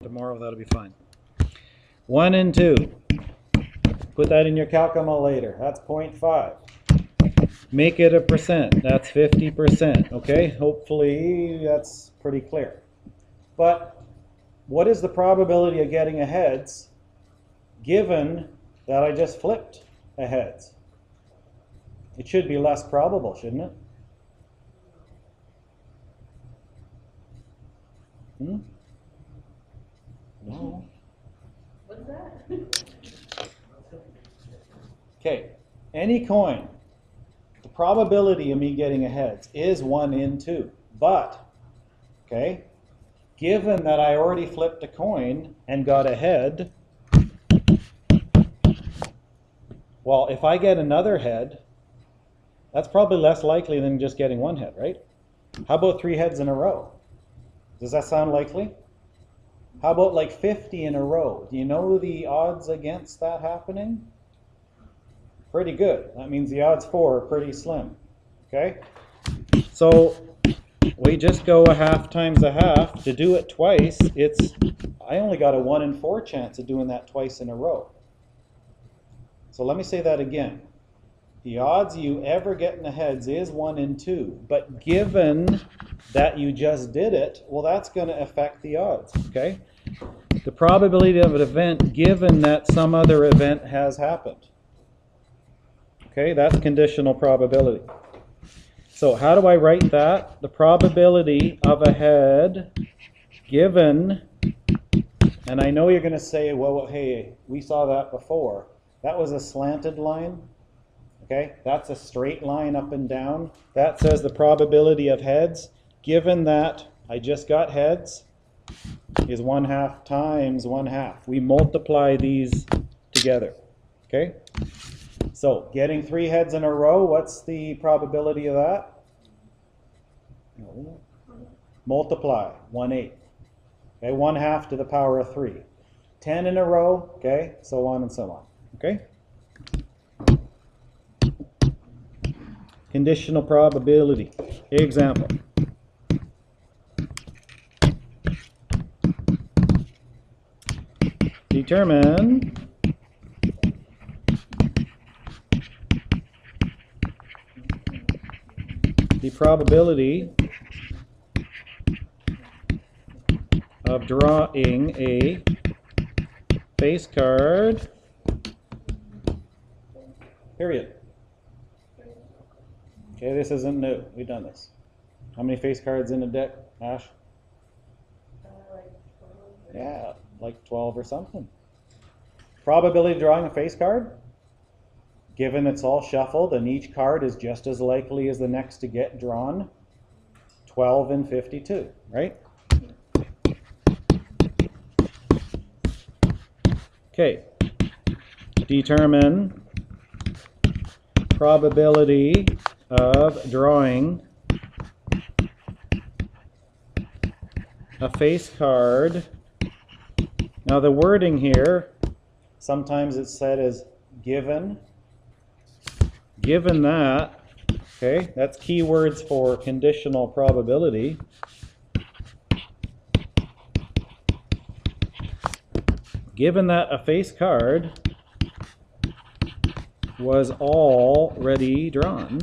tomorrow, that'll be fine. 1 and 2. Put that in your calculator. That's 0.5. Make it a percent. That's 50%. Okay, hopefully that's pretty clear. But what is the probability of getting a heads given that I just flipped a heads? It should be less probable, shouldn't it? No. What's that? Okay, any coin, the probability of me getting a heads is 1 in 2. But, okay, given that I already flipped a coin and got a head, well, if I get another head, that's probably less likely than just getting one head, right? How about 3 heads in a row? Does that sound likely? How about like 50 in a row? Do you know the odds against that happening? Pretty good. That means the odds for are pretty slim. Okay? So we just go a half times a half. To do it twice, I only got a 1 in 4 chance of doing that twice in a row. So let me say that again. The odds you ever get in the heads is 1 in 2. But given that you just did it, well, that's going to affect the odds. Okay? The probability of an event given that some other event has happened. Okay, that's conditional probability. So how do I write that? The probability of a head given, and I know you're going to say, well, hey, we saw that before. That was a slanted line. Okay, that's a straight line up and down. That says the probability of heads, given that I just got heads, is 1/2 times 1/2. We multiply these together. Okay? So, getting 3 heads in a row, what's the probability of that? Multiply, 1/8. Okay, 1/2 to the power of 3. 10 in a row, okay, so on and so on. Okay? Conditional probability. Example. Determine the probability of drawing a face card, period. Okay, this isn't new. We've done this. How many face cards in a deck, Ash? Yeah, like 12 or something. Probability of drawing a face card? Given it's all shuffled and each card is just as likely as the next to get drawn, 12 in 52, right? Okay. Determine probability of drawing a face card. Now the wording here, sometimes it's said as given. Given that, okay, that's keywords for conditional probability. Given that a face card was already drawn,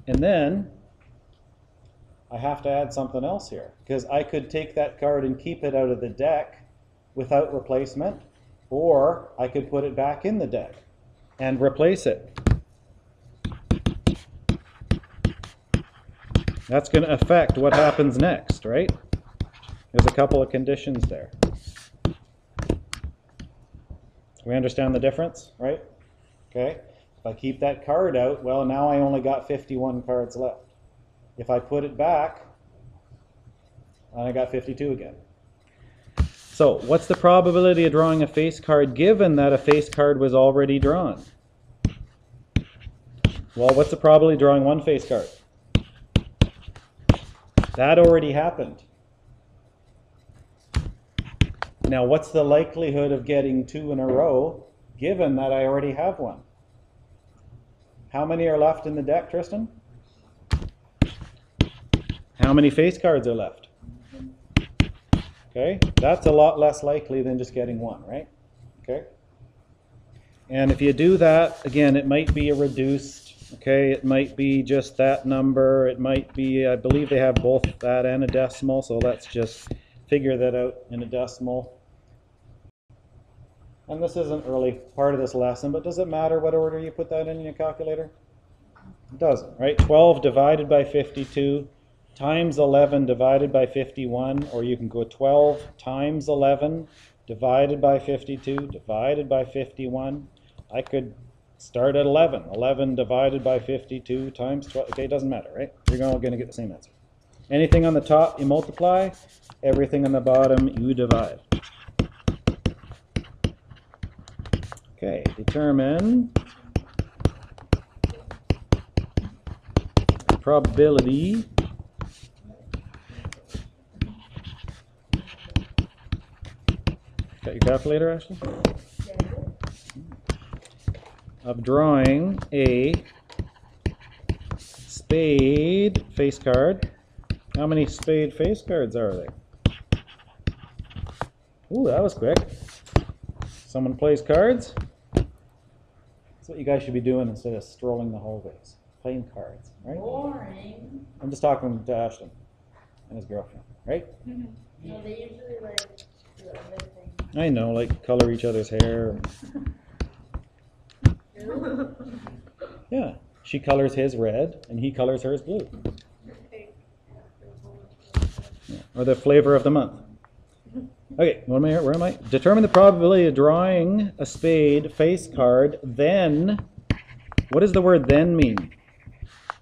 and then I have to add something else here, because I could take that card and keep it out of the deck without replacement, or I could put it back in the deck and replace it. That's going to affect what happens next, right? There's a couple of conditions there. We understand the difference, right? Okay. If I keep that card out, well, now I only got 51 cards left. If I put it back, I got 52 again. So, what's the probability of drawing a face card given that a face card was already drawn? Well, what's the probability of drawing one face card? That already happened. Now, what's the likelihood of getting 2 in a row given that I already have one? How many are left in the deck, Tristan? How many face cards are left? Okay, that's a lot less likely than just getting 1, right? Okay. And if you do that, again, it might be a reduced, okay, it might be just that number, it might be, I believe they have both that and a decimal, so let's just figure that out in a decimal. And this isn't really part of this lesson, but does it matter what order you put that in your calculator? It doesn't, right? 12 divided by 52 times 11 divided by 51, or you can go 12 times 11 divided by 52 divided by 51. I could start at 11. 11 divided by 52 times 12. Okay, it doesn't matter, right? You're all going to get the same answer. Anything on the top, you multiply. Everything on the bottom, you divide. Okay, determine probability got your calculator, Ashley? Of drawing a spade face card. How many spade face cards are there? Ooh, that was quick. Someone plays cards? That's what you guys should be doing instead of strolling the hallways. Playing cards, right? Boring. I'm just talking to Ashton and his girlfriend, right? No, they usually like do other things. I know, like color each other's hair. Really? Yeah, she colors his red and he colors hers blue. Yeah. Or the flavor of the month. Okay, what am I here? Where am I? Determine the probability of drawing a spade face card, then, what does the word then mean?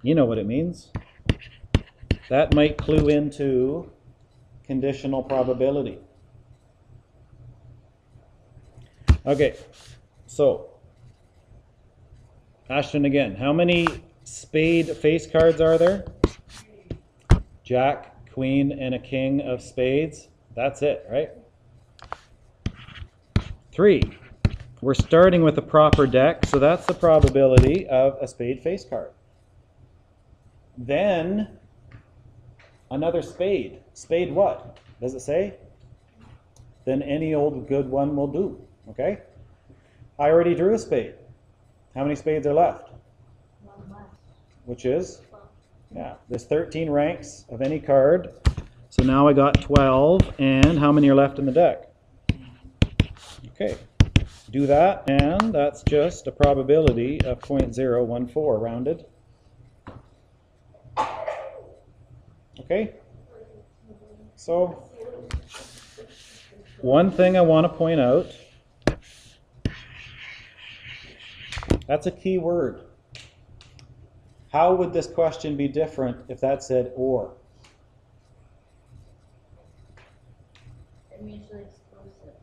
You know what it means. That might clue into conditional probability. Okay, so, Ashton again, how many spade face cards are there? Jack, queen, and a king of spades. That's it, right? 3. We're starting with a proper deck, so that's the probability of a spade face card. Then, another spade. Spade what? Does it say? Then any old good one will do, okay? I already drew a spade. How many spades are left? One less. Which is? Yeah, there's 13 ranks of any card. So now I got 12, and how many are left in the deck? Okay, do that, and that's just a probability of 0.014 rounded. Okay, so one thing I want to point out, that's a key word. How would this question be different if that said or? Mutually exclusive.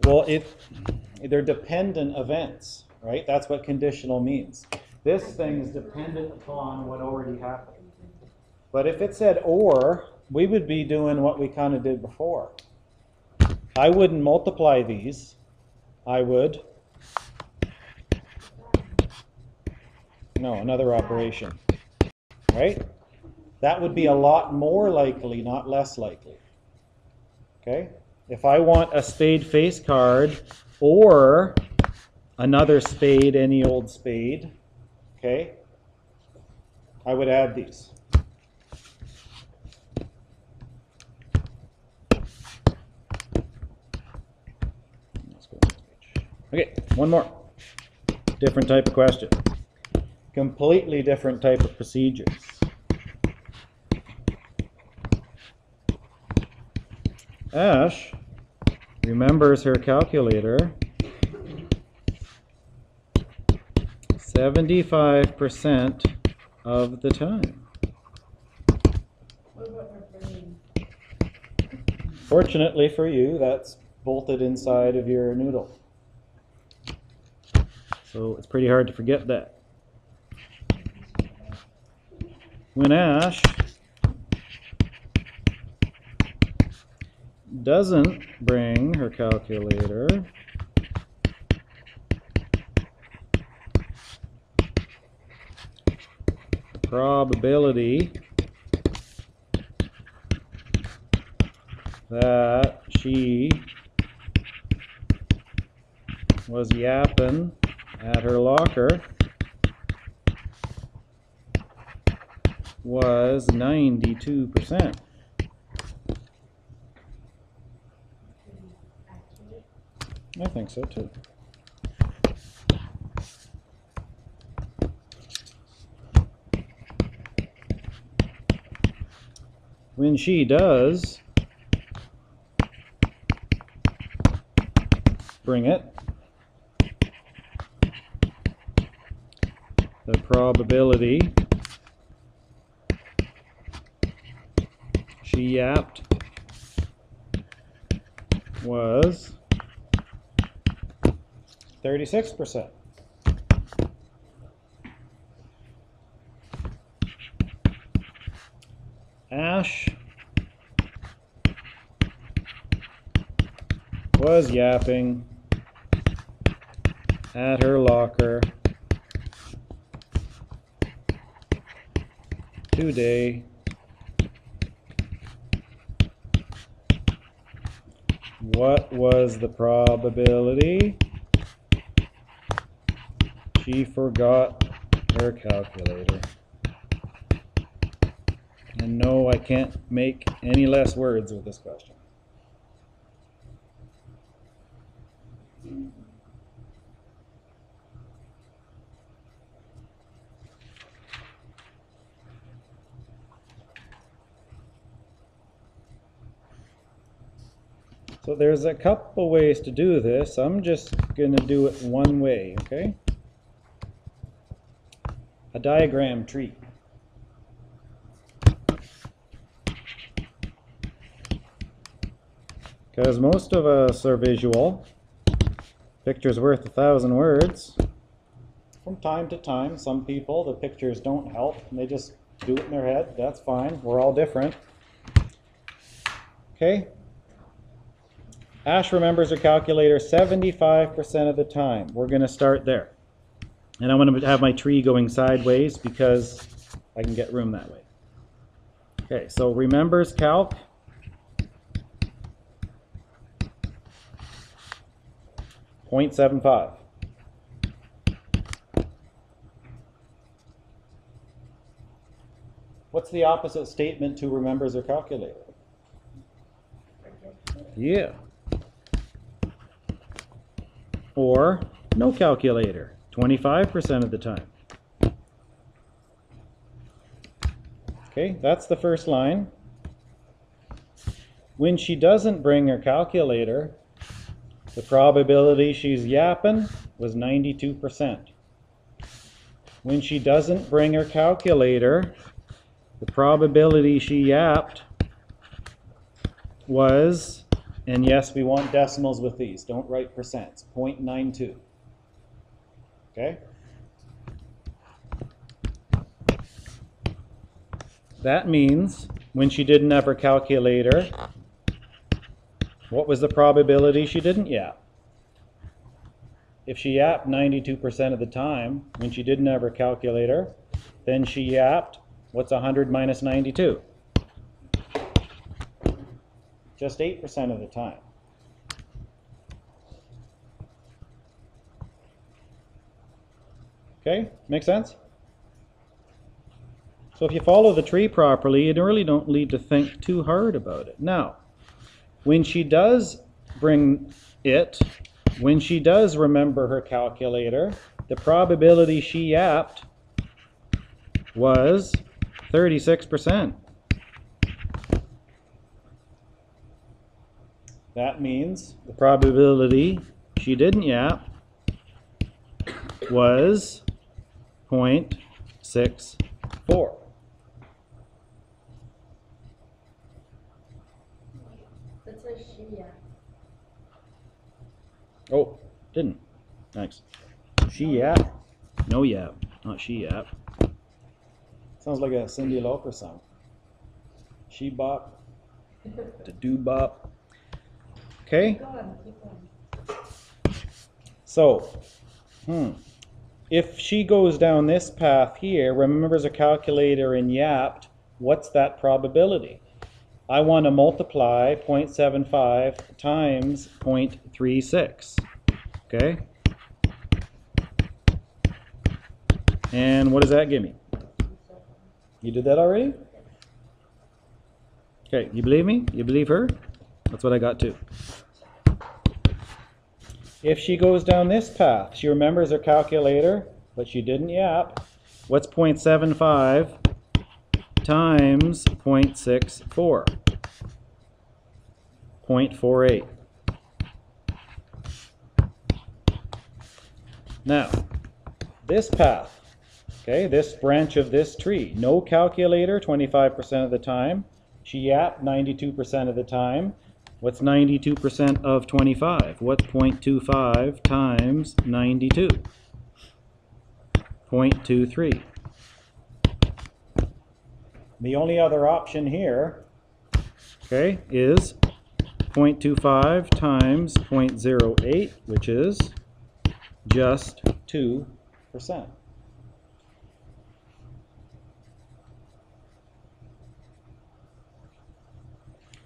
Well, they're dependent events, right? That's what conditional means. This thing is dependent upon what already happened. But if it said or, we would be doing what we kind of did before. I wouldn't multiply these. I would, no, another operation, right? That would be a lot more likely, not less likely. Okay? If I want a spade face card or another spade, any old spade, okay, I would add these. Okay, one more. Different type of question. Completely different type of procedures. Ash remembers her calculator 75% of the time. What about her brain? Fortunately for you, that's bolted inside of your noodle. So it's pretty hard to forget that. When Ash doesn't bring her calculator, the probability that she was yapping at her locker was 92%. I think so too. When she does bring it, the probability she yapped was 36%. Ash was yapping at her locker today. What was the probability she forgot her calculator? And no, I can't make any less words with this question. So there's a couple ways to do this. I'm just going to do it one way, okay? A diagram tree. Because most of us are visual. Picture's worth 1,000 words. From time to time, some people, the pictures don't help, and they just do it in their head. That's fine. We're all different. Okay? Ash remembers her calculator 75% of the time. We're going to start there. And I'm going to have my tree going sideways because I can get room that way. Okay, so remembers calc. .75. What's the opposite statement to remembers her calculator? Yeah. Or no calculator, 25% of the time. Okay, that's the first line. When she doesn't bring her calculator, the probability she's yapping was 92%. When she doesn't bring her calculator, the probability she yapped was, and yes, we want decimals with these, don't write percents, 0.92. Okay? That means when she didn't have her calculator, what was the probability she didn't yap? If she yapped 92% of the time when she didn't have her calculator, then she yapped, what's 100 minus 92? Just 8% of the time. Okay, make sense? So if you follow the tree properly, you really don't need to think too hard about it. Now, when she does bring it, when she does remember her calculator, the probability she yapped was 36%. That means the probability she didn't yap was 0.64. That says she, yeah. Oh, didn't. Thanks. She yap. No yap. Not she yap. Sounds like a Cyndi Lauper song. She bop. To do bop. Okay? Keep going, keep going. So, if she goes down this path here, remembers a calculator and yapped, what's that probability? I want to multiply 0.75 times 0.36. Okay? And what does that give me? You did that already? Okay, you believe me? You believe her? That's what I got too. If she goes down this path, she remembers her calculator, but she didn't yap. What's 0.75 times 0.64? 0.48. Now, this path, okay, this branch of this tree, no calculator 25% of the time. She yapped 92% of the time. What's 92% of 25? What's 0.25 times 92? 0.23. The only other option here, okay, is 0.25 times 0.08, which is just 2%.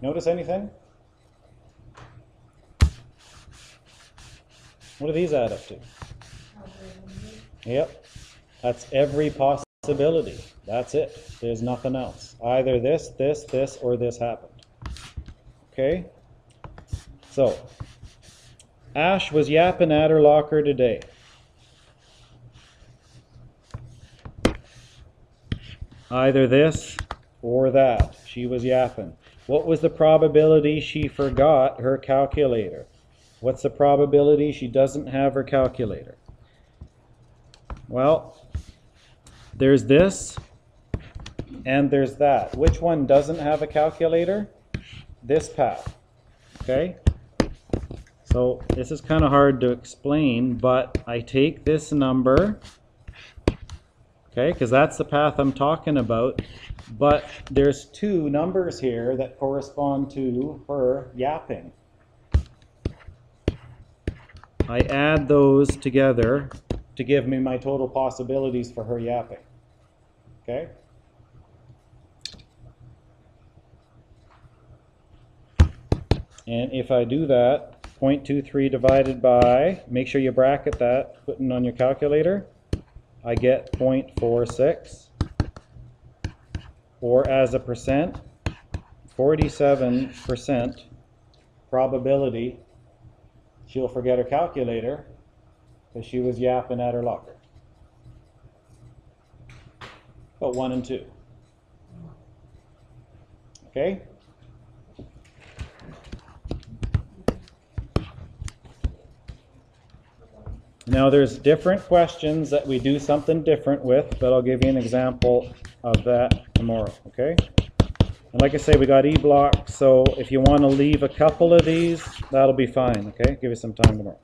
Notice anything? What do these add up to? Yep. That's every possibility. That's it. There's nothing else. Either this, this, this, or this happened. Okay? So, Ash was yapping at her locker today. Either this or that. She was yapping. What was the probability she forgot her calculator? What's the probability she doesn't have her calculator? Well, there's this and there's that. Which one doesn't have a calculator? This path. Okay? So this is kind of hard to explain, but I take this number, okay, because that's the path I'm talking about, but there's two numbers here that correspond to her yapping. I add those together to give me my total possibilities for her yapping. Okay? And if I do that, 0.23 divided by, make sure you bracket that, putting on your calculator, I get 0.46. Or as a percent, 47% probability she'll forget her calculator because she was yapping at her locker. About 1 and 2. Okay? Now there's different questions that we do something different with, but I'll give you an example of that tomorrow, okay? And like I say, we got E blocks, so if you want to leave a couple of these, that'll be fine, okay? Give you some time tomorrow.